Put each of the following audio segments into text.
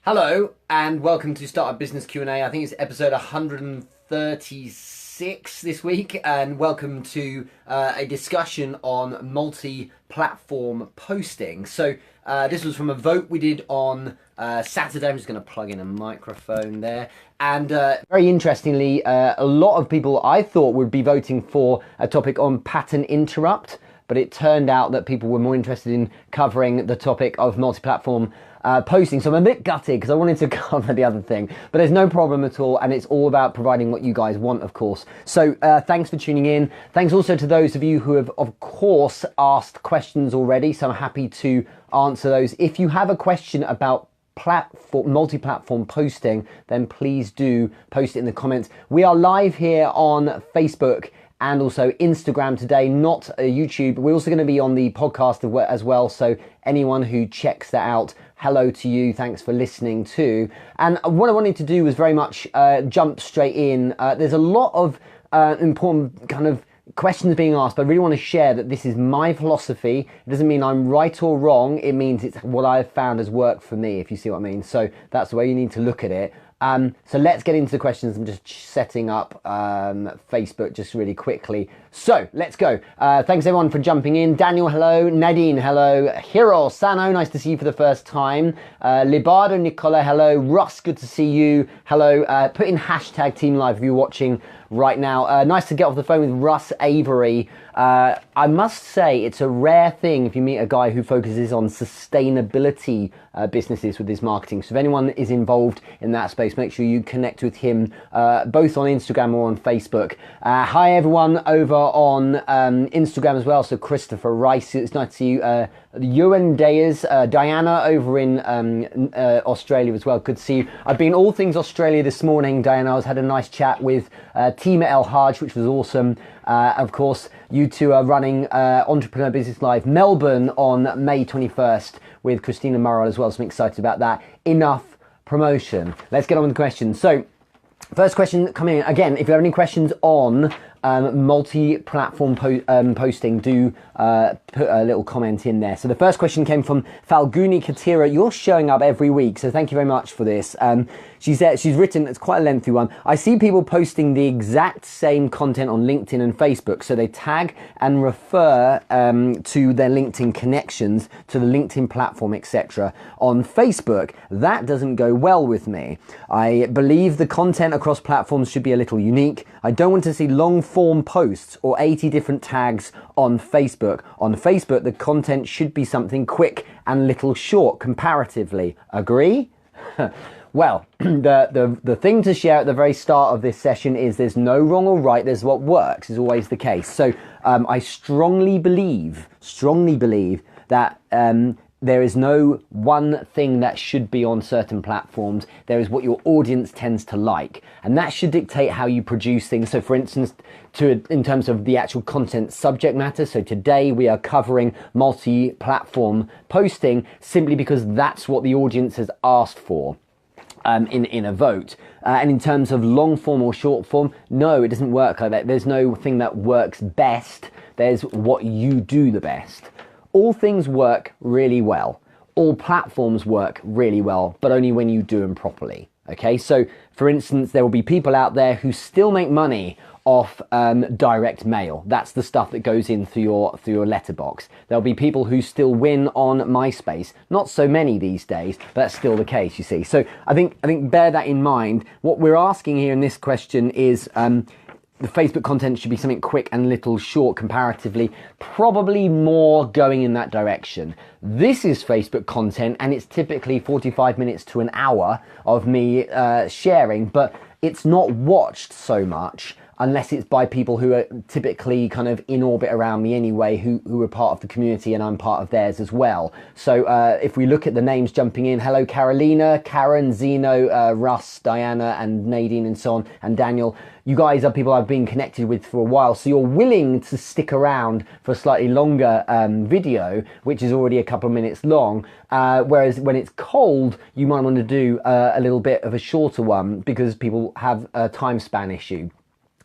Hello and welcome to Startup Business Q&A. I think it's episode 136 this week, and welcome to a discussion on multi-platform posting. So this was from a vote we did on Saturday. I'm just going to plug in a microphone there. And very interestingly, a lot of people I thought would be voting for a topic on pattern interrupt, but it turned out that people were more interested in covering the topic of multi-platform posting. So I'm a bit gutted because I wanted to cover the other thing, but there's no problem at all, and it's all about providing what you guys want, of course. So thanks for tuning in. Thanks also to those of you who have, of course, asked questions already, so I'm happy to answer those. If you have a question about multi-platform posting, then please do post it in the comments. We are live here on Facebook and also Instagram today, not YouTube. We're also going to be on the podcast as well, so anyone who checks that out, hello to you, thanks for listening too. And what I wanted to do was very much jump straight in. There's a lot of important kind of questions being asked, but I really want to share that this is my philosophy. It doesn't mean I'm right or wrong, it means it's what I've found has worked for me, if you see what I mean. So that's the way you need to look at it. So let's get into the questions. I'm just setting up Facebook just really quickly. So let's go. Thanks everyone for jumping in. Daniel, hello. Nadine, hello. Hiro, Sano, nice to see you for the first time. Libardo, Nicola, hello. Russ, good to see you. Hello. Put in hashtag Team Live if you're watching right now. Nice to get off the phone with Russ Avery. I must say it's a rare thing if you meet a guy who focuses on sustainability businesses with his marketing. So if anyone is involved in that space, make sure you connect with him both on Instagram or on Facebook. Hi everyone over on Instagram as well. So Christopher Rice, it's nice to see you. Ewan Deyers, Diana over in Australia as well. Good to see you. I've been all things Australia this morning, Diana. I had a nice chat with Tima El Haj, which was awesome. Of course, you two are running Entrepreneur Business Live Melbourne on May 21st with Christina Murrell as well, so I'm excited about that. Enough promotion. Let's get on with the questions. So, first question coming in. Again, if you have any questions on multi-platform posting, do put a little comment in there. So the first question came from Falguni Katira. You're showing up every week, so thank you very much for this. She's written, it's quite a lengthy one. I see people posting the exact same content on LinkedIn and Facebook, so they tag and refer to their LinkedIn connections to the LinkedIn platform, etc. On Facebook, that doesn't go well with me. I believe the content across platforms should be a little unique. I don't want to see long form posts or 80 different tags on Facebook. On Facebook, the content should be something quick and little short comparatively. Agree? Well, the thing to share at the very start of this session is there's no wrong or right, there's what works, is always the case. So I strongly believe that there is no one thing that should be on certain platforms. There is what your audience tends to like, and that should dictate how you produce things. So for instance, in terms of the actual content subject matter, so today we are covering multi-platform posting simply because that's what the audience has asked for. In a vote. And in terms of long form or short form, no, it doesn't work like that. There's no thing that works best. There's what you do the best. All things work really well. All platforms work really well, but only when you do them properly. Okay, so for instance, there will be people out there who still make money off direct mail. That's the stuff that goes in through your letterbox. There'll be people who still win on MySpace. Not so many these days, but that's still the case, you see. So I think bear that in mind. What we're asking here in this question is the Facebook content should be something quick and little short comparatively, probably more going in that direction. This is Facebook content, and it's typically 45 minutes to an hour of me sharing, but it's not watched so much unless it's by people who are typically kind of in orbit around me anyway, who are part of the community and I'm part of theirs as well. So if we look at the names jumping in, hello Carolina, Karen, Zeno, Russ, Diana and Nadine and so on, and Daniel. You guys are people I've been connected with for a while, so you're willing to stick around for a slightly longer video, which is already a couple of minutes long, whereas when it's cold, you might want to do a little bit of a shorter one because people have a time span issue.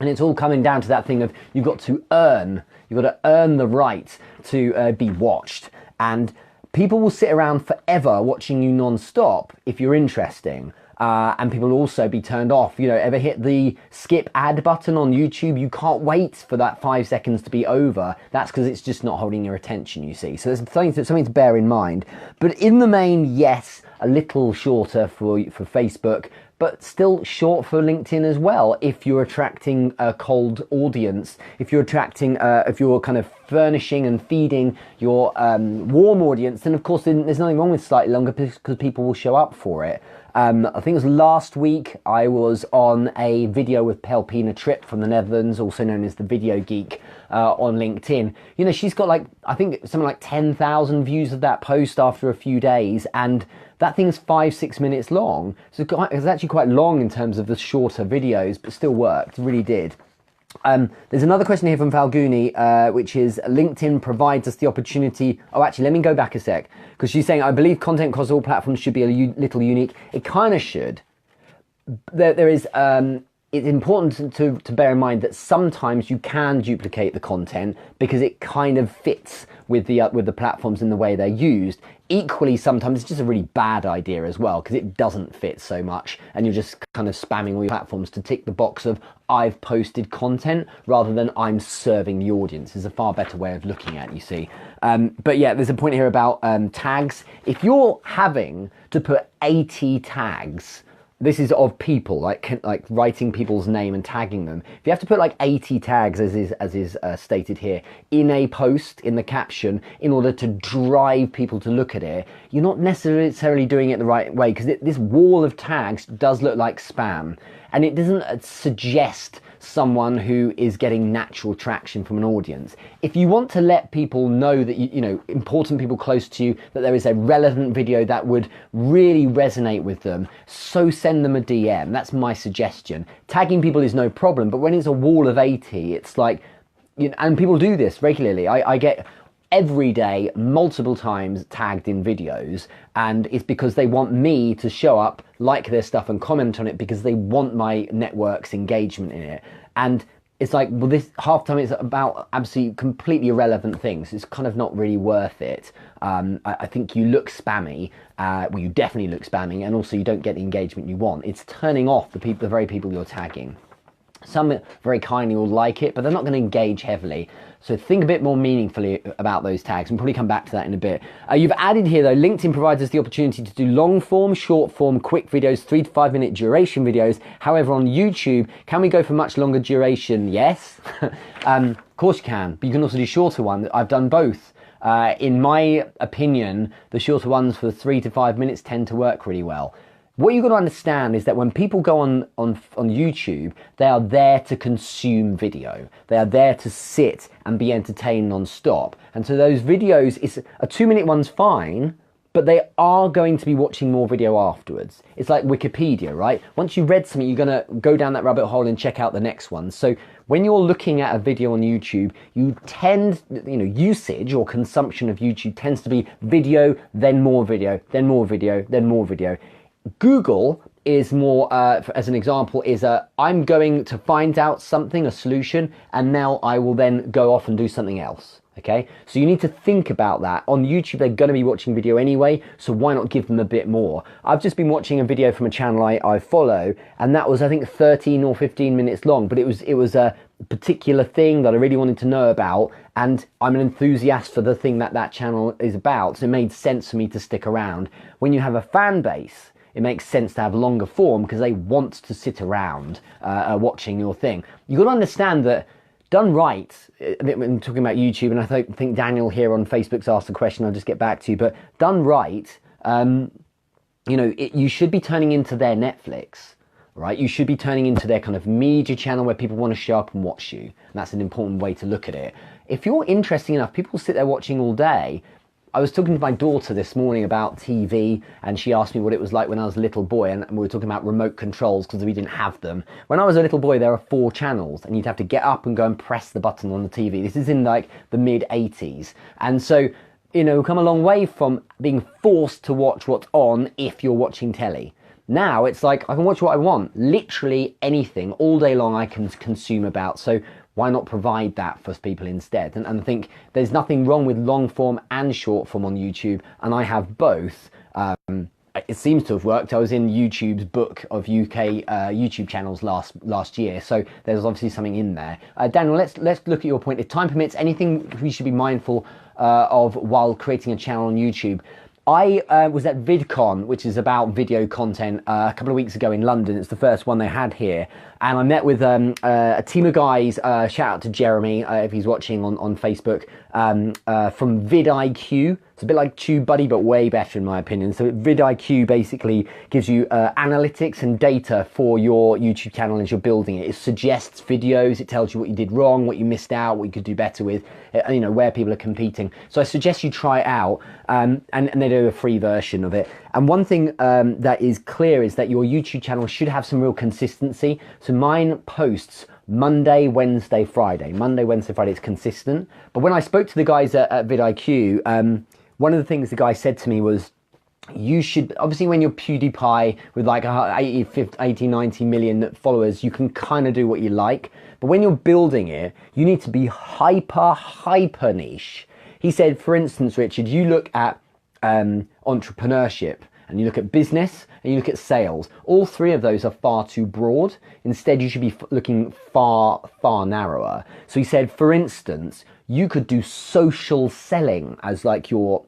And it's all coming down to that thing of you've got to earn the right to be watched. And people will sit around forever watching you non-stop if you're interesting. And people will also be turned off. You know, ever hit the skip ad button on YouTube? You can't wait for that 5 seconds to be over. That's because it's just not holding your attention, you see. So there's something to bear in mind. But in the main, yes, a little shorter for Facebook, but still short for LinkedIn as well. If you're attracting a cold audience, if you're attracting, if you're kind of furnishing and feeding your warm audience, then of course there's nothing wrong with slightly longer because people will show up for it. I think it was last week I was on a video with Pelpina Tripp from the Netherlands, also known as the Video Geek, on LinkedIn. You know, she's got like, I think something like 10,000 views of that post after a few days, and that thing's 5-6 minutes long. So it's actually quite long in terms of the shorter videos, but still worked, really did. There's another question here from Falguni, which is LinkedIn provides us the opportunity. Oh, actually, let me go back a sec, because she's saying, I believe content across all platforms should be a little unique. It kind of should. There is, it's important to bear in mind that sometimes you can duplicate the content because it kind of fits with the platforms in the way they're used. Equally, sometimes it's just a really bad idea as well because it doesn't fit so much and you're just kind of spamming all your platforms to tick the box of I've posted content rather than I'm serving the audience. Is a far better way of looking at it, you see. But yeah, there's a point here about tags. If you're having to put 80 tags, this is of people, like writing people's name and tagging them. If you have to put like 80 tags, as is stated here, in a post, in the caption, in order to drive people to look at it, you're not necessarily doing it the right way, because this wall of tags does look like spam. And it doesn't suggest someone who is getting natural traction from an audience. If you want to let people know that, you know, important people close to you, that there is a relevant video that would really resonate with them, so send them a DM. That's my suggestion. Tagging people is no problem, but when it's a wall of 80, it's like, you know, and people do this regularly. I get every day, multiple times tagged in videos, and it's because they want me to show up, like their stuff and comment on it because they want my network's engagement in it. And it's like, well, this half time is about absolutely completely irrelevant things. It's kind of not really worth it. I think you look spammy. Well, you definitely look spammy, and also you don't get the engagement you want. It's turning off the very people you're tagging. Some very kindly will like it, but they're not going to engage heavily. So think a bit more meaningfully about those tags. We'll probably come back to that in a bit. You've added here, though, LinkedIn provides us the opportunity to do long form, short form, quick videos, 3 to 5 minute duration videos. However, on YouTube, can we go for much longer duration? Yes. Of course you can, but you can also do shorter ones. I've done both. In my opinion, the shorter ones for 3 to 5 minutes tend to work really well. What you've got to understand is that when people go on YouTube, they are there to consume video. They are there to sit and be entertained non-stop. And so those videos, a 2-minute one's fine, but they are going to be watching more video afterwards. It's like Wikipedia, right? Once you've read something, you're going to go down that rabbit hole and check out the next one. So when you're looking at a video on YouTube, you tend, usage or consumption of YouTube tends to be video, then more video, then more video, then more video. Google is more, as an example, is I'm going to find out something, a solution, and now I will then go off and do something else. Okay, so you need to think about that. On YouTube, they're going to be watching video anyway, so why not give them a bit more? I've just been watching a video from a channel I follow, and that was, I think, 13 or 15 minutes long, but it was a particular thing that I really wanted to know about, and I'm an enthusiast for the thing that channel is about, so it made sense for me to stick around. When you have a fan base, it makes sense to have longer form because they want to sit around watching your thing. You've got to understand that done right, I'm talking about YouTube, and I think Daniel here on Facebook's asked a question, I'll just get back to you, but done right, you should be turning into their Netflix, right? You should be turning into their kind of media channel where people want to show up and watch you. And that's an important way to look at it. If you're interesting enough, people sit there watching all day. I was talking to my daughter this morning about TV, and she asked me what it was like when I was a little boy, and we were talking about remote controls because we didn't have them. When I was a little boy, there were 4 channels, and you'd have to get up and go and press the button on the TV. This is in like the mid-80s. And so, we've come a long way from being forced to watch what's on if you're watching telly. Now it's like I can watch what I want, literally anything, all day long I can consume about. So Why not provide that for people instead? And I think there's nothing wrong with long form and short form on YouTube, and I have both. It seems to have worked. I was in YouTube's book of UK YouTube channels last year, so there's obviously something in there. Daniel, let's look at your point. If time permits, anything we should be mindful of while creating a channel on YouTube. I was at VidCon, which is about video content, a couple of weeks ago in London. It's the first one they had here. And I met with a team of guys, shout out to Jeremy, if he's watching on Facebook, from vidIQ. It's a bit like TubeBuddy, but way better in my opinion. So vidIQ basically gives you analytics and data for your YouTube channel as you're building it. It suggests videos, it tells you what you did wrong, what you missed out, what you could do better with, you know, where people are competing. So I suggest you try it out, and they do a free version of it. And one thing that is clear is that your YouTube channel should have some real consistency. So mine posts Monday, Wednesday, Friday. Monday, Wednesday, Friday, it's consistent. But when I spoke to the guys at vidIQ, one of the things the guy said to me was, you should, obviously when you're PewDiePie with like 80, 90 million followers, you can kind of do what you like. But when you're building it, you need to be hyper niche. He said, for instance, Richard, you look at entrepreneurship, and you look at business, and you look at sales. All three of those are far too broad. Instead, you should be looking far narrower. So he said, for instance, you could do social selling as like your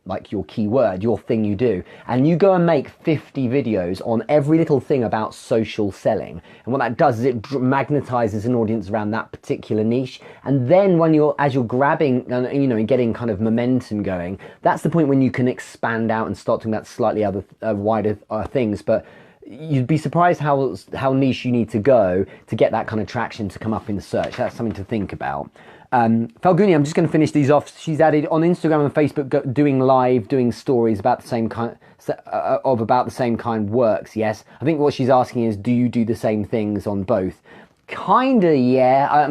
keyword, your thing you do. And you go and make 50 videos on every little thing about social selling. And what that does is it magnetizes an audience around that particular niche. And then when as you're grabbing, you know, and getting kind of momentum going, that's the point when you can expand out and start talking about slightly other wider things. But you'd be surprised how niche you need to go to get that kind of traction to come up in the search. That's something to think about. Falguni, I'm just going to finish these off. She's added on Instagram and Facebook, doing stories about the same kind about the same kind works. Yes, I think what she's asking is, do you do the same things on both? Kinda, yeah.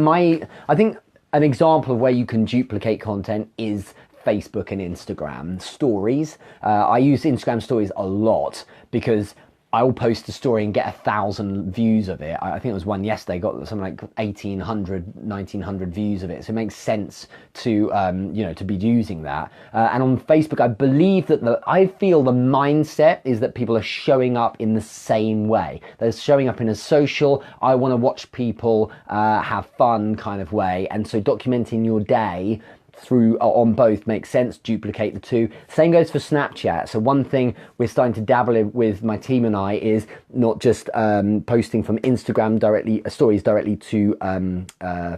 I think an example of where you can duplicate content is Facebook and Instagram stories. I use Instagram stories a lot because I will post a story and get 1,000 views of it. I think it was one yesterday, got something like 1,800, 1,900 views of it. So it makes sense to, you know, to be using that. And on Facebook, I believe that I feel the mindset is that people are showing up in the same way. They're showing up in a social, I want to watch people have fun kind of way. And so documenting your day through on both makes sense. Duplicate the two. Same goes for Snapchat. So one thing we're starting to dabble in with my team and I is not just posting from Instagram stories directly to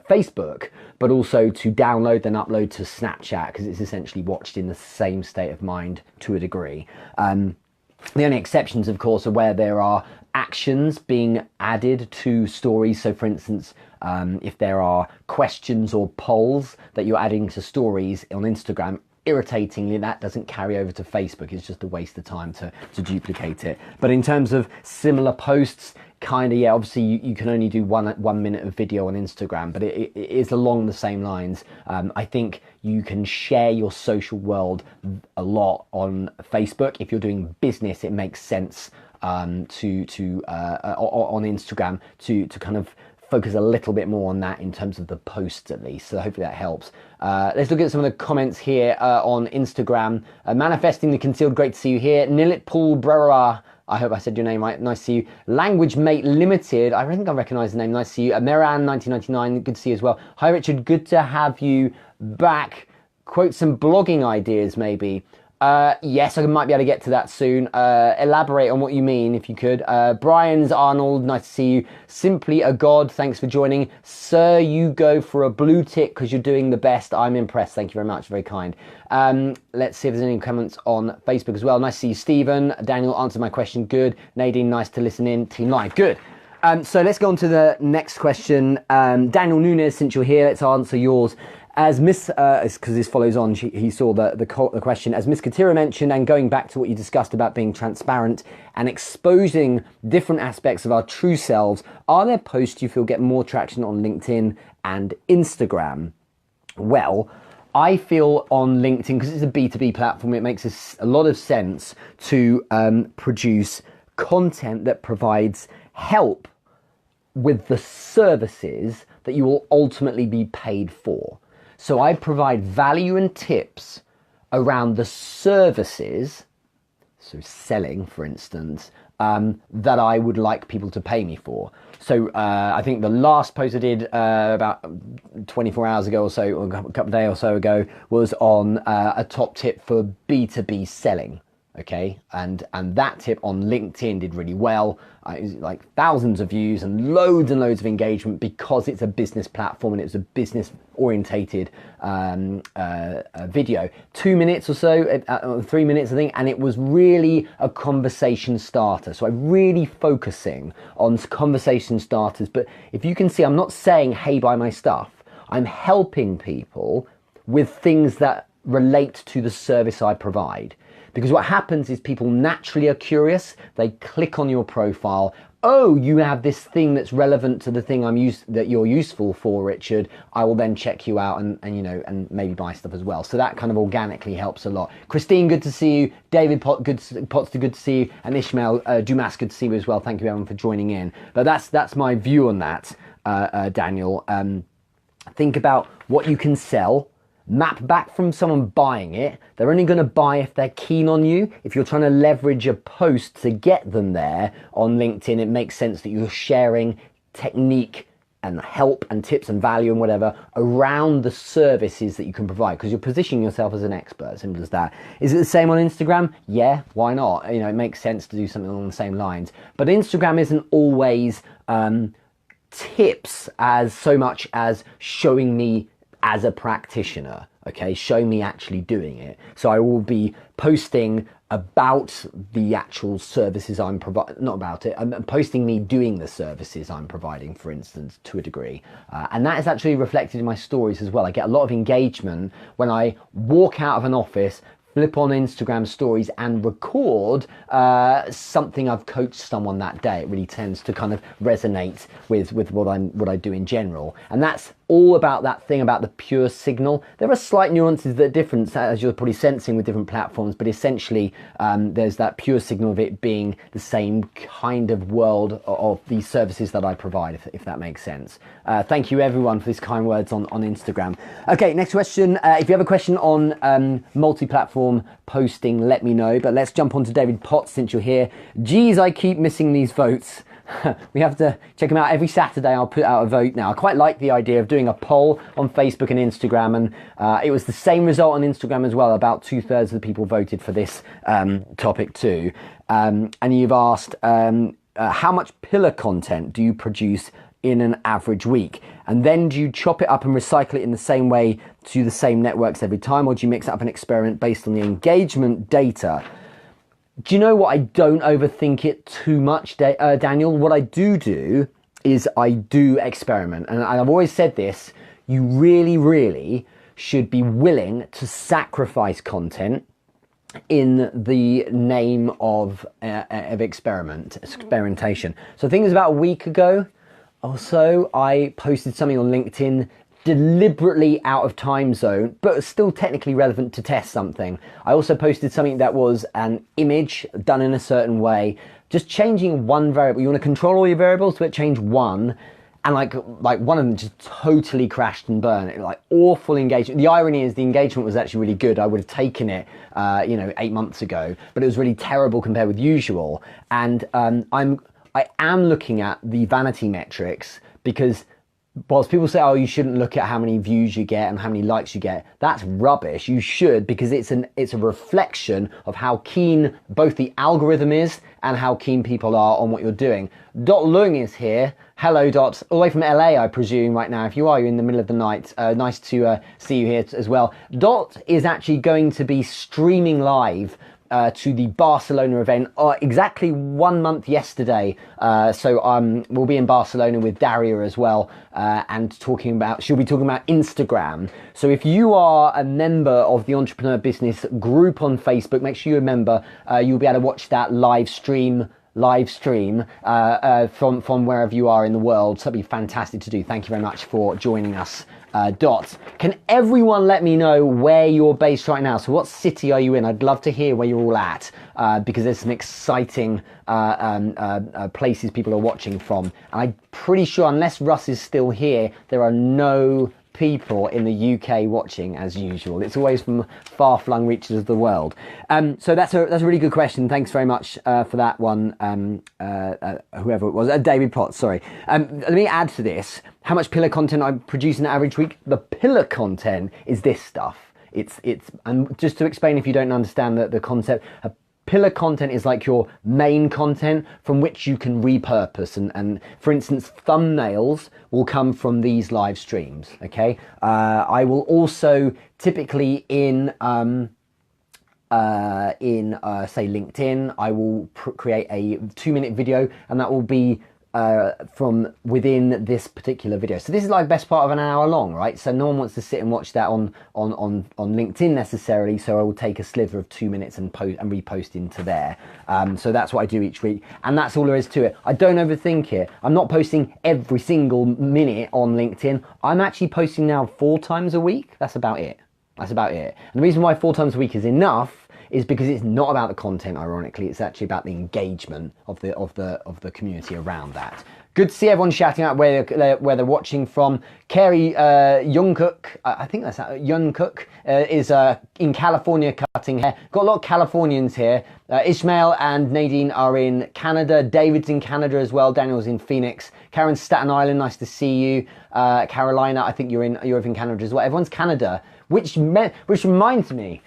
Facebook, but also to download and upload to Snapchat, because it's essentially watched in the same state of mind to a degree. The only exceptions, of course, are where there are actions being added to stories. So for instance, if there are questions or polls that you're adding to stories on Instagram, irritatingly, that doesn't carry over to Facebook. It's just a waste of time to duplicate it. But in terms of similar posts, kind of, yeah, obviously you can only do one minute of video on Instagram, but it is along the same lines. I think you can share your social world a lot on Facebook. If you're doing business, it makes sense on Instagram to kind of focus a little bit more on that in terms of the posts at least. So hopefully that helps. Let's look at some of the comments here on Instagram. Manifesting the Concealed, great to see you here. Nilit Paul Brera, I hope I said your name right, nice to see you. Language Mate Limited, I think I recognise the name, nice to see you. Meran 1999, good to see you as well. Hi Richard, good to have you back. Quote some blogging ideas maybe. Yes, I might be able to get to that soon. Elaborate on what you mean, if you could. Brian's Arnold, nice to see you. Simply a God, thanks for joining. Sir, you go for a blue tick because you're doing the best. I'm impressed. Thank you very much. Very kind. Let's see if there's any comments on Facebook as well. Nice to see you, Stephen. Daniel answered my question. Good. Nadine, nice to listen in. Team Live. Good. So let's go on to the next question. Daniel Nunes, since you're here, let's answer yours. As Miss, because this follows on, he saw the question, as Miss Katira mentioned, and going back to what you discussed about being transparent and exposing different aspects of our true selves, are there posts you feel get more traction on LinkedIn and Instagram? Well, I feel on LinkedIn, because it's a B2B platform, it makes a lot of sense to produce content that provides help with the services that you will ultimately be paid for. So I provide value and tips around the services, so selling, for instance, that I would like people to pay me for. So I think the last post I did about 24 hours ago or so, or a couple of days or so ago, was on a top tip for B2B selling. Okay, and that tip on LinkedIn did really well. It was like thousands of views and loads of engagement because it's a business platform and it's a business orientated video. 2 minutes or so, 3 minutes I think, and it was really a conversation starter. So I'm really focusing on conversation starters. But if you can see, I'm not saying, hey, buy my stuff. I'm helping people with things that relate to the service I provide. Because what happens is people naturally are curious. They click on your profile. Oh, you have this thing that's relevant to the thing that you're useful for, Richard. I will then check you out and maybe buy stuff as well. So that kind of organically helps a lot. Christine, good to see you. David Potster, good to see you. And Ishmael Dumas, good to see you as well. Thank you everyone for joining in. But that's my view on that, Daniel. Think about what you can sell. Map back from someone buying it. They're only going to buy if they're keen on you. If you're trying to leverage a post to get them there on LinkedIn, it makes sense that you're sharing technique and help and tips and value and whatever around the services that you can provide, because you're positioning yourself as an expert. Simple as that. Is it the same on Instagram? Yeah, why not? It makes sense to do something along the same lines. But Instagram isn't always tips as so much as showing me as a practitioner, okay? Show me actually doing it. So I will be posting about the actual services I'm providing, not about it, I'm posting me doing the services I'm providing, for instance, to a degree. And that is actually reflected in my stories as well. I get a lot of engagement when I walk out of an office, flip on Instagram stories and record something I've coached someone that day. It really tends to kind of resonate with what I do in general. And that's all about that thing about the pure signal. There are slight nuances that are different, as you're probably sensing with different platforms, but essentially there's that pure signal of it being the same kind of world of the services that I provide, if that makes sense. Thank you everyone for these kind words on Instagram. Okay, next question. If you have a question on multi-platform posting, let me know, but let's jump on to David Potts since you're here. Geez, I keep missing these votes. We have to check them out every Saturday. I'll put out a vote now. I quite like the idea of doing a poll on Facebook and Instagram, and it was the same result on Instagram as well. About 2/3 of the people voted for this topic too. And you've asked, how much pillar content do you produce in an average week? And then do you chop it up and recycle it in the same way to the same networks every time, or do you mix it up and experiment based on the engagement data? Do you know what? I don't overthink it too much, Daniel. What I do is I do experiment. And I've always said this, you really should be willing to sacrifice content in the name of experimentation. So I think it was about a week ago or so, I posted something on LinkedIn deliberately out of time zone, but still technically relevant to test something. I also posted something that was an image done in a certain way, just changing one variable. You want to control all your variables, but change one, and like one of them just totally crashed and burned. Like awful engagement. The irony is the engagement was actually really good. I would have taken it, 8 months ago, but it was really terrible compared with usual. And I am looking at the vanity metrics, because whilst people say, oh, you shouldn't look at how many views you get and how many likes you get, that's rubbish. You should, because it's a reflection of how keen both the algorithm is and how keen people are on what you're doing. Dot Lung is here. Hello, Dot. All the way from LA, I presume, right now. If you are, you're in the middle of the night. Nice to see you here as well. Dot is actually going to be streaming live to the Barcelona event exactly 1 month yesterday. So we'll be in Barcelona with Daria as well, and she'll be talking about Instagram. So if you are a member of the Entrepreneur Business group on Facebook, make sure you're a member. You'll be able to watch that live stream from wherever you are in the world. So that'd be fantastic to do. Thank you very much for joining us Dots. Can everyone let me know where you're based right now? So what city are you in? I'd love to hear where you're all at, because there's some exciting places people are watching from. And I'm pretty sure, unless Russ is still here, there are no people in the UK watching as usual. It's always from far-flung reaches of the world. So that's a really good question. Thanks very much for that one, whoever it was. David Potts, sorry. Let me add to this how much pillar content I produce in an average week. The pillar content is this stuff. It's and just to explain if you don't understand the concept, pillar content is like your main content from which you can repurpose, and for instance, thumbnails will come from these live streams. Okay, I will also typically in say LinkedIn, I will create a 2-minute video, and that will be from within this particular video. So this is like best part of an hour long, right? So no one wants to sit and watch that on LinkedIn necessarily. So I will take a sliver of 2 minutes and post and repost into there. So that's what I do each week, and that's all there is to it. I don't overthink it. I'm not posting every single minute on LinkedIn. I'm actually posting now 4 times a week. That's about it. That's about it. And the reason why 4 times a week is enough is because it's not about the content, ironically. It's actually about the engagement of the community around that. Good to see everyone shouting out where they're watching from. Kerry Jungkook, I think that's Jungkook, is in California cutting hair. Got a lot of Californians here. Ishmael and Nadine are in Canada. David's in Canada as well. Daniel's in Phoenix. Karen's Staten Island. Nice to see you. Carolina, I think you're in Canada as well. Everyone's Canada, which reminds me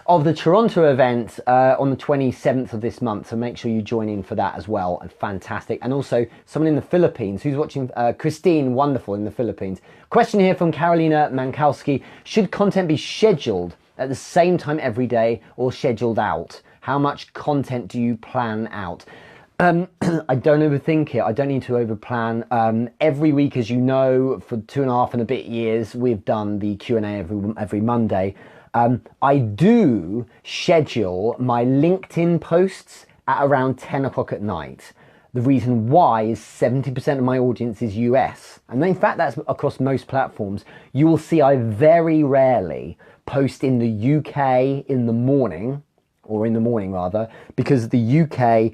of the Toronto event on the 27th of this month, so make sure you join in for that as well. And fantastic. And also someone in the Philippines who's watching, Christine, wonderful, in the Philippines. Question here from Carolina Mankowski: should content be scheduled at the same time every day or scheduled out? How much content do you plan out? I don't overthink it. I don't need to overplan. Every week, as you know, for 2.5 and a bit years, we've done the Q&A every Monday. I do schedule my LinkedIn posts at around 10 o'clock at night. The reason why is 70% of my audience is US. And in fact, that's across most platforms. You will see I very rarely post in the UK in the morning, because the UK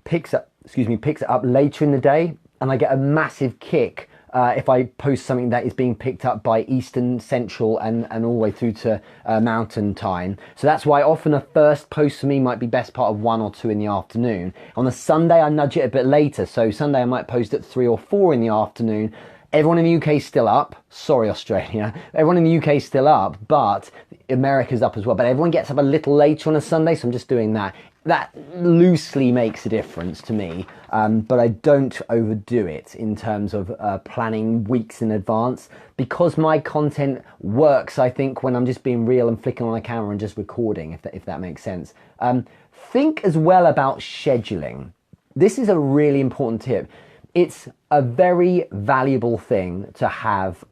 picks it up later in the day, and I get a massive kick if I post something that is being picked up by Eastern, Central, and all the way through to Mountain Time. So that's why often a first post for me might be best part of 1 or 2 in the afternoon. On a Sunday, I nudge it a bit later. So Sunday, I might post at 3 or 4 in the afternoon. Everyone in the UK is still up. Sorry, Australia. Everyone in the UK is still up, but America's up as well. But everyone gets up a little later on a Sunday, so I'm just doing that. That loosely makes a difference to me, but I don't overdo it in terms of planning weeks in advance, because my content works, I think, when I'm just being real and flicking on a camera and just recording, if that makes sense. Think as well about scheduling. This is a really important tip. It's a very valuable thing to have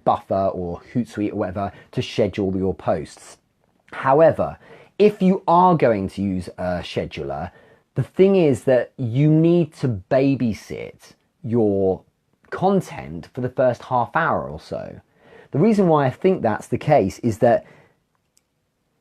Buffer or Hootsuite or whatever to schedule your posts. However, if you are going to use a scheduler, the thing is that you need to babysit your content for the first half hour or so. The reason why I think that's the case is that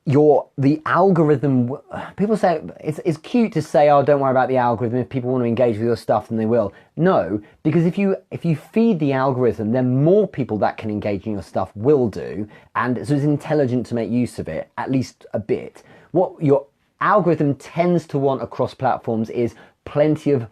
the algorithm, people say it's cute to say, oh, don't worry about the algorithm. If people want to engage with your stuff, then they will. No, because if you feed the algorithm, then more people that can engage in your stuff will do, and so it's intelligent to make use of it, at least a bit. What your algorithm tends to want across platforms is plenty of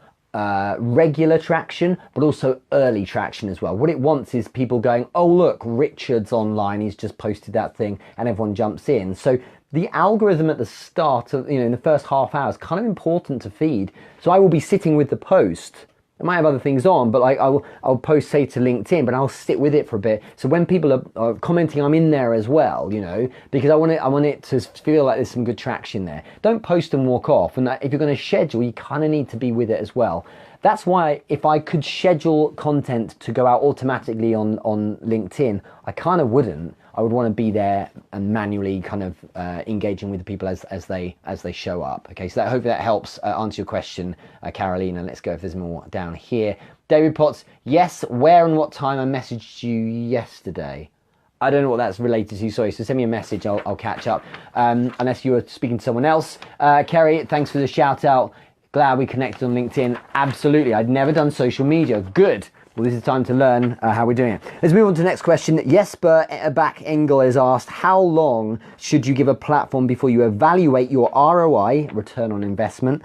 regular traction, but also early traction as well. What it wants is people going, oh look, Richard's online, he's just posted that thing, and everyone jumps in. So the algorithm at the start of, in the first half hour is kind of important to feed. So I will be sitting with the post. I might have other things on, but I'll post, say, to LinkedIn, but I'll sit with it for a bit. So when people are commenting, I'm in there as well, because I want it to feel like there's some good traction there. Don't post and walk off. And if you're going to schedule, you kind of need to be with it as well. That's why if I could schedule content to go out automatically on LinkedIn, I kind of wouldn't. I would want to be there and manually kind of engaging with the people as they show up. Okay, so hopefully that helps answer your question, Carolina. Let's go if there's more down here. David Potts, yes, where and what time? I messaged you yesterday. I don't know what that's related to, sorry, so send me a message, I'll catch up. Unless you were speaking to someone else. Kerry, thanks for the shout out. Glad we connected on LinkedIn. Absolutely, I'd never done social media. Good. Well, this is time to learn how we're doing it. Let's move on to the next question. Jesper Back Engel has asked, how long should you give a platform before you evaluate your ROI, return on investment,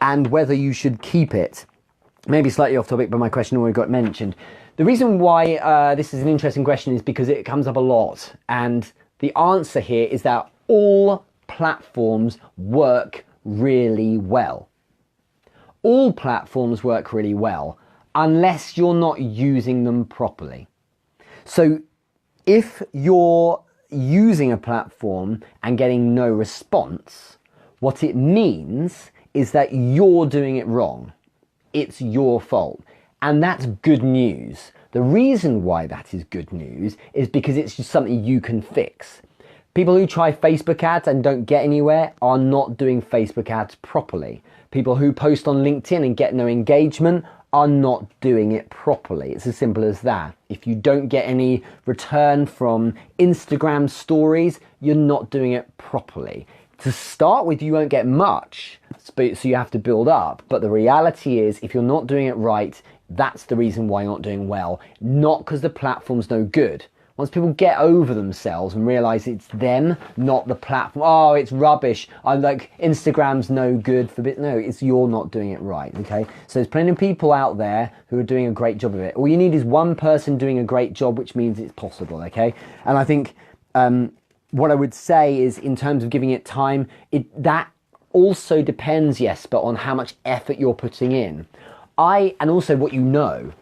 and whether you should keep it? Maybe slightly off topic, but my question already got mentioned. The reason why this is an interesting question is because it comes up a lot. And the answer here is that all platforms work really well. All platforms work really well unless you're not using them properly. So if you're using a platform and getting no response, what it means is that you're doing it wrong. It's your fault. And that's good news. The reason why that is good news is because it's just something you can fix. People who try Facebook ads and don't get anywhere are not doing Facebook ads properly. People who post on LinkedIn and get no engagement are not doing it properly. It's as simple as that. If you don't get any return from Instagram stories, you're not doing it properly. To start with, you won't get much, so you have to build up. But the reality is, if you're not doing it right, that's the reason why you're not doing well, not because the platform's no good. Once people get over themselves and realize it's them, not the platform, oh, it's rubbish, I'm like, Instagram's no good for bit. No, it's you're not doing it right, okay? So there's plenty of people out there who are doing a great job of it. All you need is one person doing a great job, which means it's possible, okay? And I think what I would say is, in terms of giving it time, that also depends, yes, but on how much effort you're putting in. And also what you know,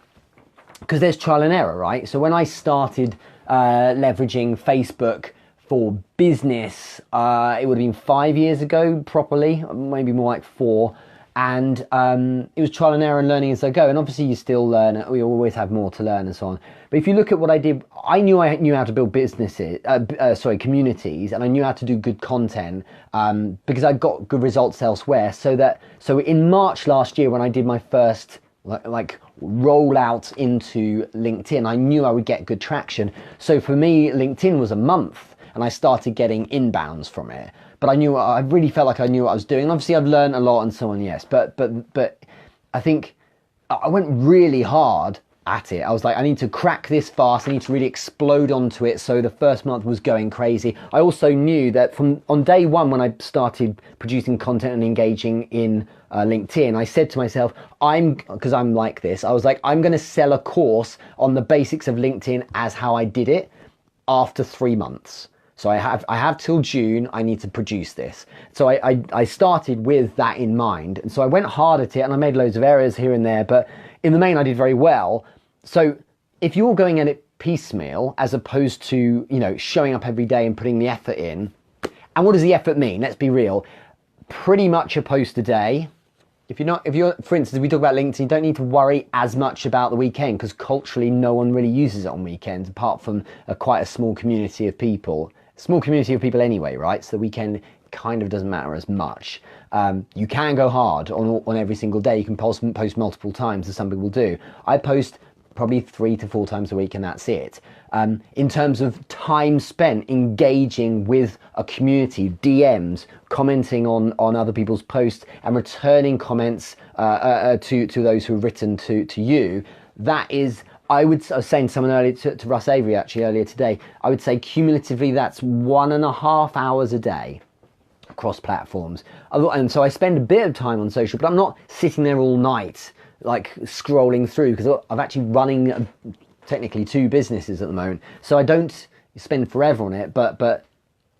because there's trial and error, right? So when I started leveraging Facebook for business, it would have been 5 years ago properly, maybe more like 4. And it was trial and error and learning as I go. And obviously you still learn, we always have more to learn and so on. But if you look at what I did, I knew how to build communities, and I knew how to do good content because I got good results elsewhere. So in March last year, when I did my first like rollout into LinkedIn, I knew I would get good traction. So for me, LinkedIn was a month, and I started getting inbounds from it. But I really felt like I knew what I was doing. And obviously I've learned a lot and so on, yes. But I think I went really hard at it. I was like, I need to crack this fast. I need to really explode onto it. So the first month was going crazy. I also knew that on day one, when I started producing content and engaging in LinkedIn, I said to myself, because I'm like this, I was like, I'm going to sell a course on the basics of LinkedIn as how I did it after 3 months. So I have till June, I need to produce this. So I started with that in mind. And so I went hard at it, and I made loads of errors here and there, but in the main I did very well. So if you're going at it piecemeal, as opposed to, showing up every day and putting the effort in, and what does the effort mean? Let's be real. Pretty much a post a day. If you're, for instance, we talk about LinkedIn, you don't need to worry as much about the weekend, because culturally no one really uses it on weekends, apart from quite a small community of people. Small community of people anyway, right? So the weekend kind of doesn't matter as much. You can go hard on every single day. You can post multiple times, as some people do. I post probably 3 to 4 times a week, and that's it. In terms of time spent engaging with a community, DMs, commenting on other people's posts, and returning comments to those who have written to you, that is, I was saying to someone earlier, to Russ Avery actually earlier today, I would say cumulatively that's 1.5 hours a day across platforms. And so I spend a bit of time on social, but I'm not sitting there all night like scrolling through, because I'm actually running technically 2 businesses at the moment. So I don't spend forever on it, but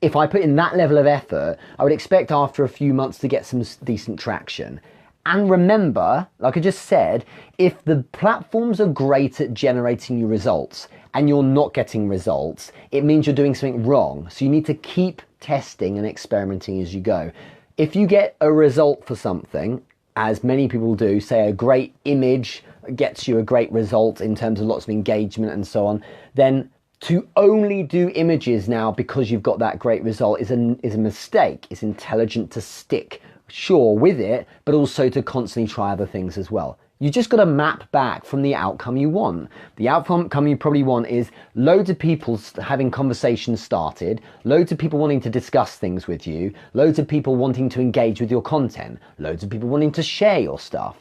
if I put in that level of effort, I would expect after a few months to get some decent traction. And remember, like I just said, if the platforms are great at generating you results and you're not getting results, it means you're doing something wrong. So you need to keep testing and experimenting as you go. If you get a result for something, as many people do, say a great image gets you a great result in terms of lots of engagement and so on, then To only do images now because you've got that great result is a mistake. It's intelligent to stick, sure, with it, but also to constantly try other things as well. You just got to map back from the outcome you want. The outcome you probably want is loads of people having conversations started, loads of people wanting to discuss things with you, loads of people wanting to engage with your content, loads of people wanting to share your stuff.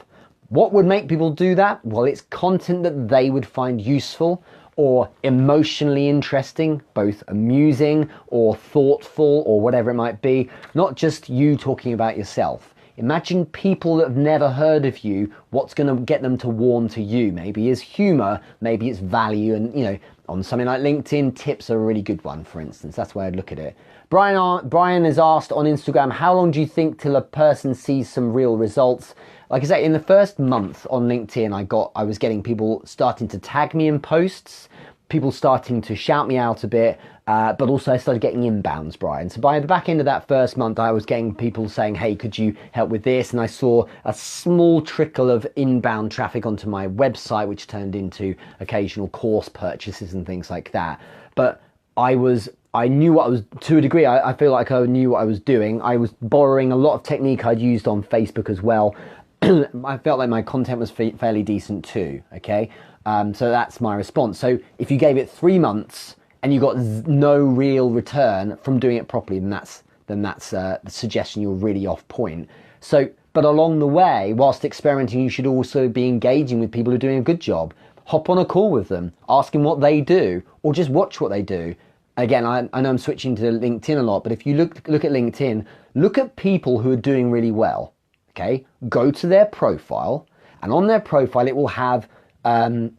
What would make people do that? Well, it's content that they would find useful or emotionally interesting, both amusing or thoughtful or whatever it might be, not just you talking about yourself. Imagine people that have never heard of you, what's going to get them to warm to you? Maybe it's humor, maybe it's value, and on something like LinkedIn, tips are a really good one, for instance. That's where I'd look at it. Brian has asked on Instagram, how long do you think till a person sees some real results? Like I say, in the first month on LinkedIn, I was getting people starting to tag me in posts, people starting to shout me out a bit, but also I started getting inbounds, Brian. So by the back end of that first month, I was getting people saying, hey, could you help with this? And I saw a small trickle of inbound traffic onto my website, which turned into occasional course purchases and things like that. But I knew what I was, to a degree, I feel like I knew what I was doing. I was borrowing a lot of technique I'd used on Facebook as well. I felt like my content was fairly decent too, okay? So that's my response. So if you gave it 3 months and you got no real return from doing it properly, then that's the suggestion you're really off point. So, but along the way, whilst experimenting, you should also be engaging with people who are doing a good job. Hop on a call with them, ask them what they do, or just watch what they do. Again, I know I'm switching to LinkedIn a lot, but if you look at LinkedIn, look at people who are doing really well. Okay, go to their profile, and on their profile it will have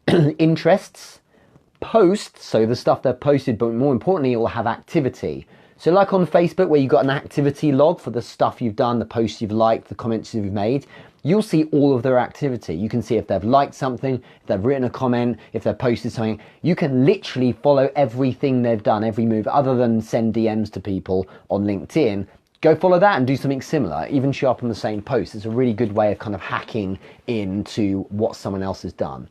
interests, posts, so the stuff they've posted, but more importantly it will have activity. So like on Facebook, where you've got an activity log for the stuff you've done, the posts you've liked, the comments you've made, you'll see all of their activity. You can see if they've liked something, if they've written a comment, if they've posted something. You can literally follow everything they've done, every move, other than send DMs to people on LinkedIn. Go follow that and do something similar, even show up on the same post. It's a really good way of kind of hacking into what someone else has done.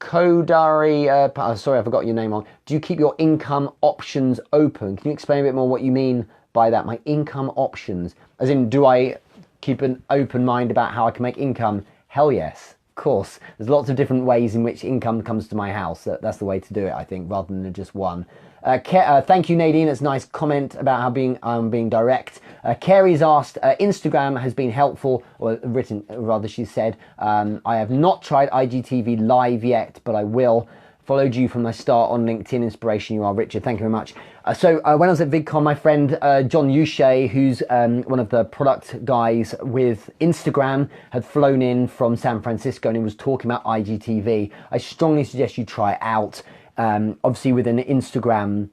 Kodari, sorry, I forgot your name on. Do you keep your income options open? Can you explain a bit more what you mean by that? My income options, as in, do I keep an open mind about how I can make income? Hell yes, of course. There's lots of different ways in which income comes to my house. That's the way to do it, I think, rather than just one. Thank you, Nadine. It's a nice comment about how being direct. Carrie's asked, Instagram has been helpful, or written, rather, she said, I have not tried IGTV live yet, but I will. Followed you from the start on LinkedIn. Inspiration you are, Richard. Thank you very much. So when I was at VidCon, my friend John Uche, who's one of the product guys with Instagram, had flown in from San Francisco and he was talking about IGTV. I strongly suggest you try it out. Obviously with an Instagram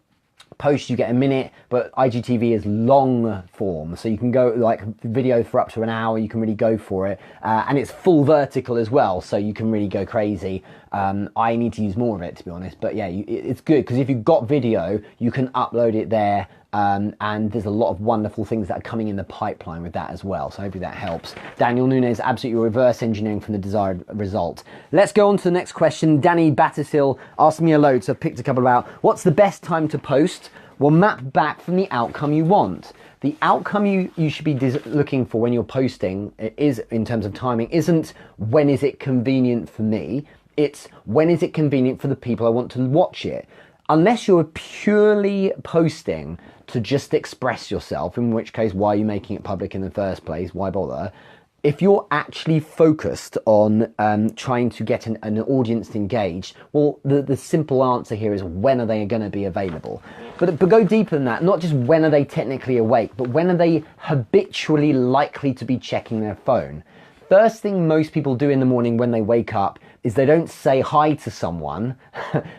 post you get a minute, but IGTV is long form, so you can go like video for up to an hour. You can really go for it, and it's full vertical as well, so you can really go crazy. I need to use more of it, to be honest, but yeah, it's good because if you've got video you can upload it there. And there's a lot of wonderful things that are coming in the pipeline with that as well. So hopefully that helps. Daniel Nunes, absolutely reverse engineering from the desired result. Let's go on to the next question. Danny Battersill asked me a load, so I've picked a couple about what's the best time to post? Well, map back from the outcome you want. The outcome you should be looking for when you're posting is, in terms of timing, isn't when is it convenient for me? It's when is it convenient for the people I want to watch it. Unless you're purely posting to just express yourself, in which case, why are you making it public in the first place? Why bother? If you're actually focused on trying to get an audience engaged, well, the simple answer here is when are they going to be available? But go deeper than that, not just when are they technically awake, but when are they habitually likely to be checking their phone? First thing most people do in the morning when they wake up is they don't say hi to someone.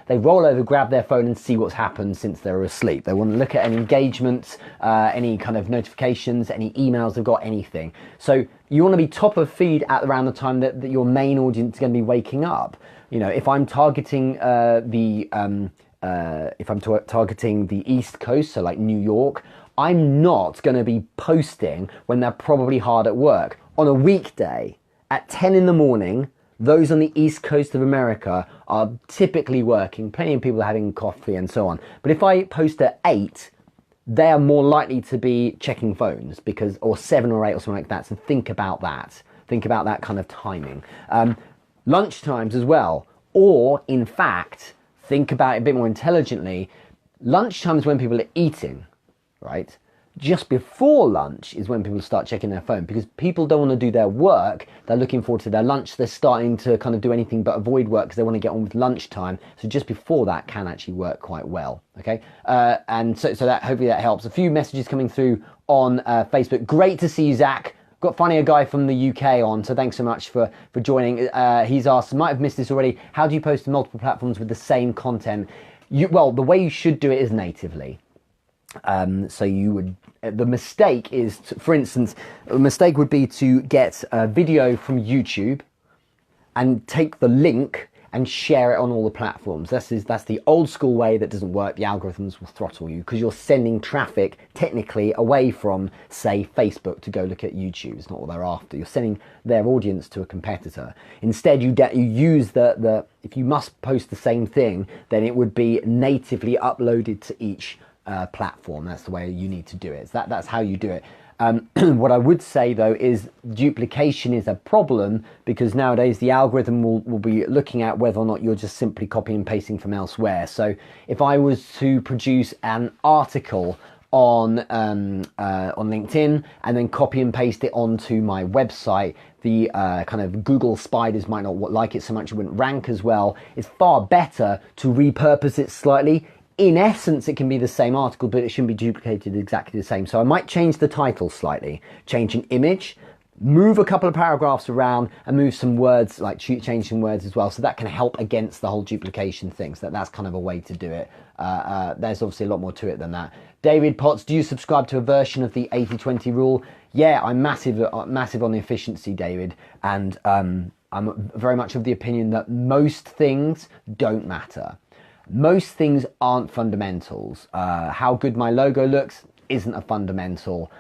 They roll over, grab their phone and see what's happened since they were asleep. They want to look at any engagements, any kind of notifications, any emails they've got, anything. So you want to be top of feed at around the time that your main audience is going to be waking up. You know, if I'm targeting targeting the East Coast, so like New York, I'm not going to be posting when they're probably hard at work. On a weekday at 10 in the morning, those on the East Coast of America are typically working. Plenty of people are having coffee and so on. But if I post at 8, they are more likely to be checking phones, because, or 7 or 8 or something like that. So think about that. Think about that kind of timing. Lunch times as well. Or, in fact, think about it a bit more intelligently. Lunch time is when people are eating, right? Just before lunch is when people start checking their phone, because people don't want to do their work. They're looking forward to their lunch. They're starting to kind of do anything but avoid work because they want to get on with lunchtime. So just before that can actually work quite well. Okay. And so that, hopefully that helps. A few messages coming through on Facebook. Great to see you, Zach. Got finally a guy from the UK on, so thanks so much for joining. He's asked, might have missed this already, how do you post to multiple platforms with the same content? Well, the way you should do it is natively. So you would, the mistake is, for instance, a mistake would be to get a video from YouTube and take the link and share it on all the platforms. That's the old school way that doesn't work. The algorithms will throttle you because you're sending traffic technically away from, say, Facebook to go look at YouTube. It's not what they're after. You're sending their audience to a competitor. Instead, you use the if you must post the same thing, then it would be natively uploaded to each platform. That's the way you need to do it. So that's how you do it. What I would say though is duplication is a problem, because nowadays the algorithm will be looking at whether or not you're just simply copying and pasting from elsewhere. So if I was to produce an article on LinkedIn and then copy and paste it onto my website, the kind of Google spiders might not like it so much, it wouldn't rank as well. It's far better to repurpose it slightly. In essence, it can be the same article, but it shouldn't be duplicated exactly the same. So I might change the title slightly, change an image, move a couple of paragraphs around, and move some words, like change some words as well. So that can help against the whole duplication thing. So that's kind of a way to do it. There's obviously a lot more to it than that. David Potts, do you subscribe to a version of the 80-20 rule? Yeah, I'm massive on the efficiency, David. And I'm very much of the opinion that most things don't matter. Most things aren't fundamentals. How good my logo looks isn't a fundamental.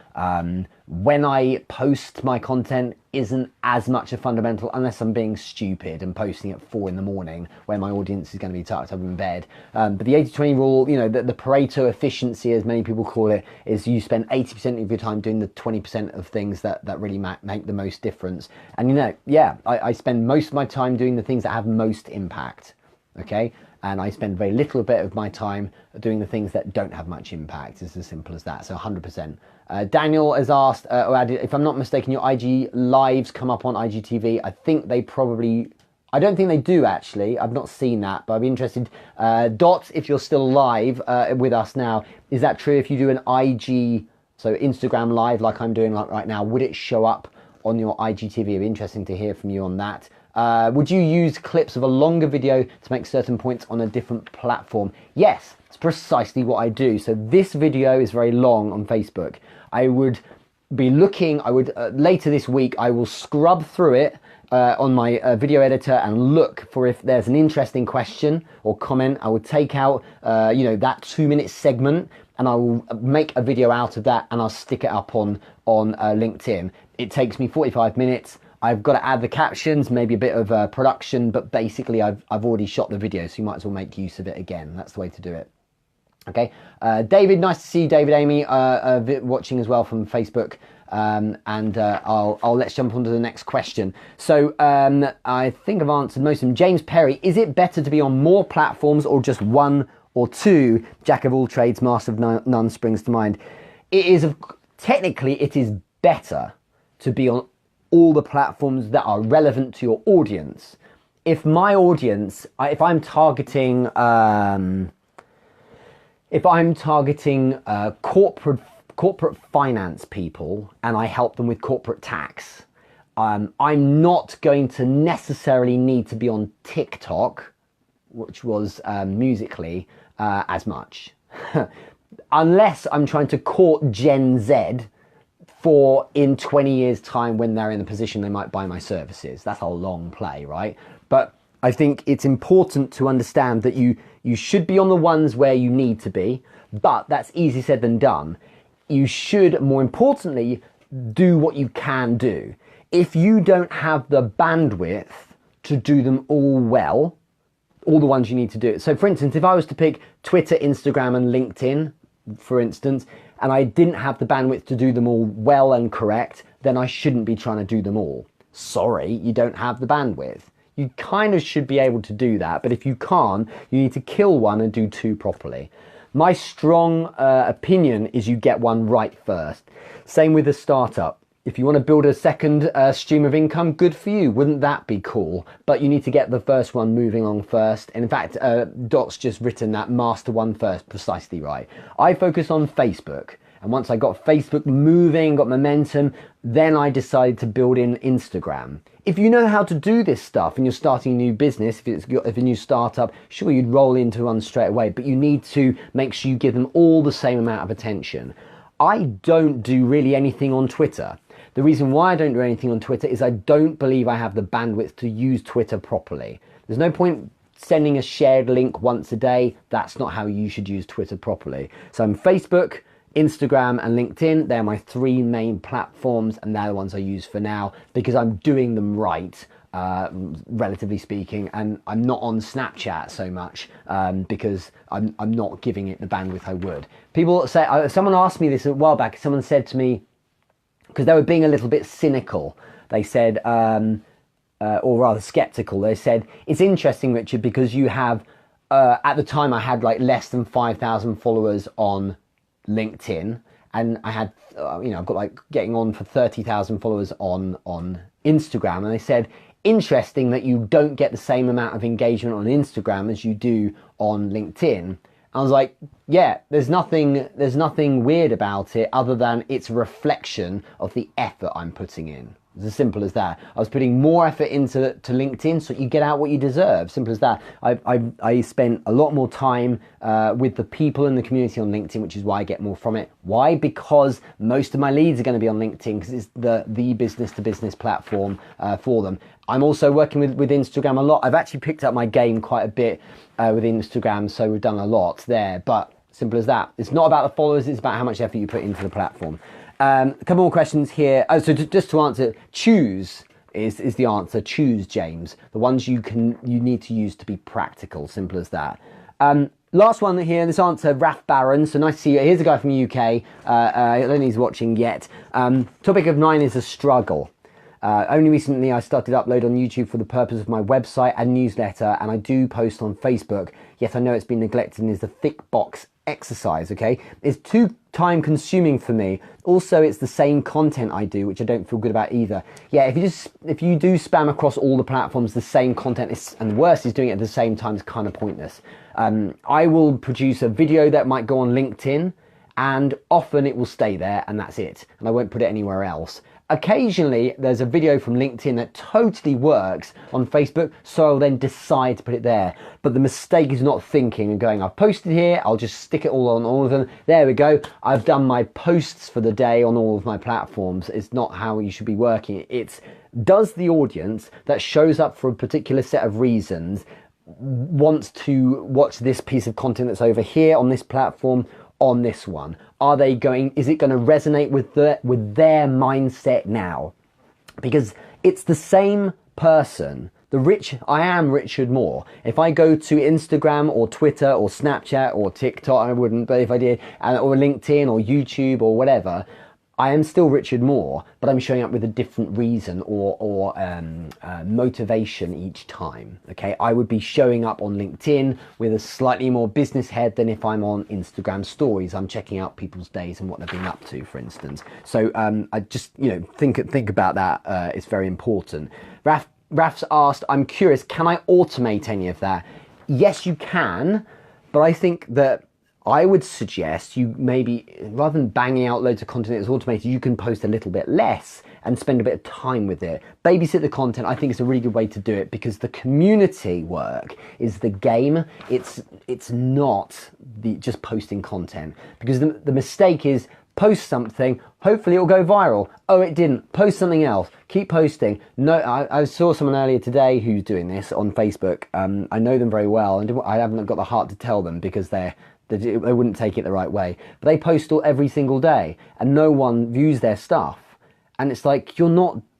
When I post my content isn't as much a fundamental, unless I'm being stupid and posting at 4 in the morning when my audience is going to be tucked up in bed. But the 80-20 rule, you know, the Pareto efficiency, as many people call it, is you spend 80% of your time doing the 20% of things that really make the most difference. And you know, yeah, I spend most of my time doing the things that have most impact. Okay. And I spend very little bit of my time doing the things that don't have much impact. It's as simple as that. So 100%. Daniel has asked, or added, if I'm not mistaken, your IG lives come up on IGTV. I think they probably, I don't think they do actually. I've not seen that, but I'd be interested. Dot, if you're still live with us now, is that true? If you do an IG, so Instagram live like I'm doing right now, would it show up on your IGTV? It'd be interesting to hear from you on that. Would you use clips of a longer video to make certain points on a different platform? Yes, it's precisely what I do. So this video is very long on Facebook. I would be looking, later this week, I will scrub through it on my video editor and look for if there's an interesting question or comment. I would take out, that 2-minute segment, and I will make a video out of that, and I'll stick it up on LinkedIn. It takes me 45 minutes. I've got to add the captions, maybe a bit of production, but basically I've already shot the video, so you might as well make use of it again. That's the way to do it. Okay, David, nice to see you, David, Amy, watching as well from Facebook. Let's jump on to the next question. So I think I've answered most of them. James Perry, is it better to be on more platforms or just one or two? Jack of all trades, master of none springs to mind. Technically, it is better to be on all the platforms that are relevant to your audience. If my audience, if I'm targeting corporate finance people and I help them with corporate tax, I'm not going to necessarily need to be on TikTok, which was Musical.ly, as much. Unless I'm trying to court Gen Z for in 20 years time when they're in the position they might buy my services. That's a long play, right? But I think it's important to understand that you should be on the ones where you need to be, but that's easier said than done. You should, more importantly, do what you can do. If you don't have the bandwidth to do them all well, all the ones you need to do. So for instance, if I was to pick Twitter, Instagram and LinkedIn, for instance, and I didn't have the bandwidth to do them all well and correct, then I shouldn't be trying to do them all. Sorry, you don't have the bandwidth. You kind of should be able to do that, but if you can't, you need to kill one and do two properly. My strong opinion is you get one right first. Same with a startup. If you want to build a second stream of income, good for you. Wouldn't that be cool? But you need to get the first one moving on first. And in fact, Dot's just written that master one first precisely right. I focus on Facebook. And once I got Facebook moving, got momentum, then I decided to build in Instagram. If you know how to do this stuff and you're starting a new business, if a new startup, sure, you'd roll into one straight away, but you need to make sure you give them all the same amount of attention. I don't do really anything on Twitter. The reason why I don't do anything on Twitter is I don't believe I have the bandwidth to use Twitter properly. There's no point sending a shared link once a day. That's not how you should use Twitter properly. So I'm Facebook, Instagram and LinkedIn. They're my three main platforms and they're the ones I use for now because I'm doing them right, relatively speaking, and I'm not on Snapchat so much because I'm not giving it the bandwidth I would. People say, someone asked me this a while back, someone said to me, because they were being a little bit cynical, they said, or rather skeptical, they said, it's interesting, Richard, because you have, at the time I had like less than 5,000 followers on LinkedIn, and I had, I've got like getting on for 30,000 followers on Instagram, and they said, interesting that you don't get the same amount of engagement on Instagram as you do on LinkedIn. I was like, yeah, there's nothing weird about it other than it's a reflection of the effort I'm putting in. It's as simple as that. I was putting more effort into LinkedIn so you get out what you deserve. Simple as that. I spent a lot more time with the people in the community on LinkedIn, which is why I get more from it. Why? Because most of my leads are going to be on LinkedIn because it's the business-to-business platform for them. I'm also working with Instagram a lot. I've actually picked up my game quite a bit with Instagram, so we've done a lot there. But simple as that. It's not about the followers, it's about how much effort you put into the platform. A couple more questions here. Oh, so just to answer, choose is the answer. Choose, James. The ones you need to use to be practical. Simple as that. Last one here, this answer, Raf Barron. So nice to see you. Here's a guy from the UK. I don't think he's watching yet. Topic of 9 is a struggle. Only recently I started upload on YouTube for the purpose of my website and newsletter, and I do post on Facebook, yet I know it's been neglected and is the thick box exercise, okay? It's too time consuming for me. Also, it's the same content I do, which I don't feel good about either. Yeah, if you do spam across all the platforms, the same content is, and the worst is doing it at the same time, is kind of pointless. I will produce a video that might go on LinkedIn, and often it will stay there and that's it, and I won't put it anywhere else. Occasionally there's a video from LinkedIn that totally works on Facebook, so I'll then decide to put it there. But the mistake is not thinking and going, I've posted here, I'll just stick it all on all of them. There we go, I've done my posts for the day on all of my platforms. It's not how you should be working. It's, does the audience that shows up for a particular set of reasons wants to watch this piece of content that's over here on this platform, on this one? Are they going, is it going to resonate with their mindset now? Because it's the same person. I am Richard Moore. If I go to Instagram or Twitter or Snapchat or TikTok, I wouldn't, but if I did, or LinkedIn or YouTube or whatever, I am still Richard Moore, but I'm showing up with a different reason or motivation each time. Okay, I would be showing up on LinkedIn with a slightly more business head than if I'm on Instagram stories. I'm checking out people's days and what they've been up to, for instance. So I just think about that. It's very important. Raf's asked, I'm curious, can I automate any of that? Yes, you can, but I think that I would suggest you maybe, rather than banging out loads of content that's automated, you can post a little bit less and spend a bit of time with it. Babysit the content, I think it's a really good way to do it because the community work is the game. It's not just posting content, because the mistake is post something, hopefully it'll go viral. Oh, it didn't. Post something else. Keep posting. No, I saw someone earlier today who's doing this on Facebook. I know them very well, and I haven't got the heart to tell them because they wouldn't take it the right way. But they post every single day, and no one views their stuff. And it's like,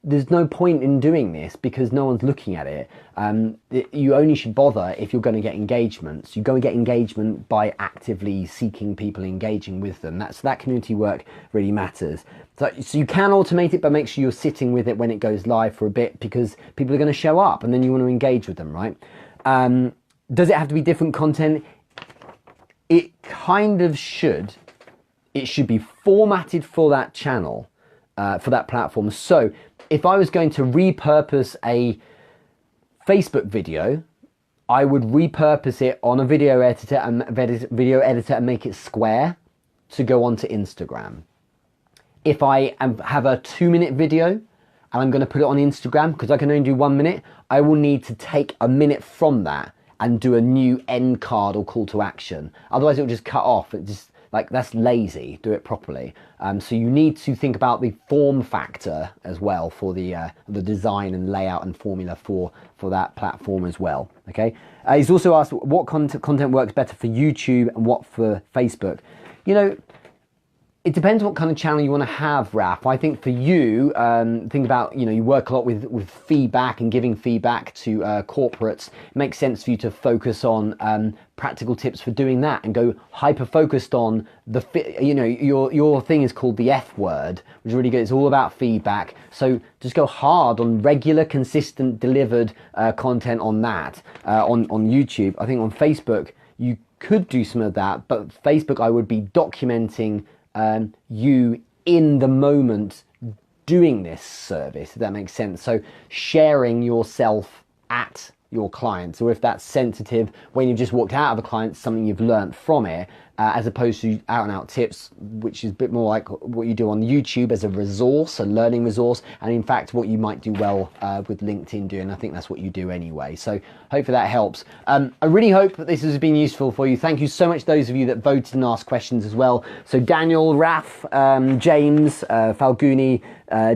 there's no point in doing this because no one's looking at it. You only should bother if you're going to get engagements. You go and get engagement by actively seeking people, engaging with them. That community work really matters. So you can automate it, but make sure you're sitting with it when it goes live for a bit, because people are going to show up and then you want to engage with them, right? Does it have to be different content? It kind of should. It should be formatted for that channel, for that platform. So if I was going to repurpose a Facebook video, I would repurpose it on a video editor and make it square to go onto Instagram. If I have a 2-minute video and I'm going to put it on Instagram, because I can only do 1 minute, I will need to take a minute from that and do a new end card or call to action. Otherwise, it will just cut off. It just, like, that's lazy. Do it properly. So you need to think about the form factor as well for the design and layout and formula for that platform as well. Okay. He's also asked what content works better for YouTube and what for Facebook. You know, it depends what kind of channel you want to have, Raf. I think for you, think about, you work a lot with feedback and giving feedback to corporates. It makes sense for you to focus on practical tips for doing that and go hyper-focused on your thing is called the F word, which is really good. It's all about feedback. So just go hard on regular, consistent, delivered content on that, on YouTube. I think on Facebook, you could do some of that, but Facebook, I would be documenting you in the moment doing this service, if that makes sense. So sharing yourself at your clients, or if that's sensitive when you've just walked out of a client, something you've learned from it, as opposed to out and out tips, which is a bit more like what you do on YouTube as a resource, a learning resource, and in fact what you might do well with LinkedIn doing. I think that's what you do anyway. So hopefully that helps. I really hope that this has been useful for you. Thank you so much those of you that voted and asked questions as well. So Daniel, Raf, James, Falguni,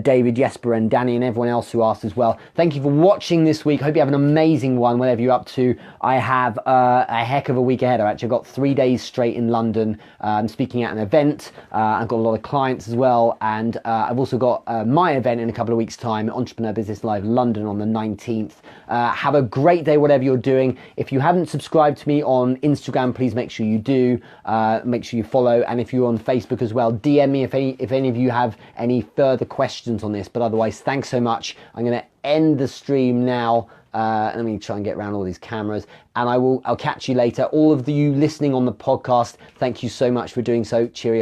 David, Jesper and Danny, and everyone else who asked as well. Thank you for watching this week. Hope you have an amazing one, whatever you're up to. I have a heck of a week ahead. I've got 3 days straight in London. I'm speaking at an event. I've got a lot of clients as well, and I've also got my event in a couple of weeks' time, Entrepreneur Business Live London on the 19th. Have a great day, whatever you're doing. If you haven't subscribed to me on Instagram, please make sure you do. Make sure you follow, and if you're on Facebook as well, DM me if any of you have any further questions on this. But otherwise, thanks so much. I'm going to end the stream now. Let me try and get around all these cameras, and I'll catch you later. All of you listening on the podcast, thank you so much for doing so. Cheerio.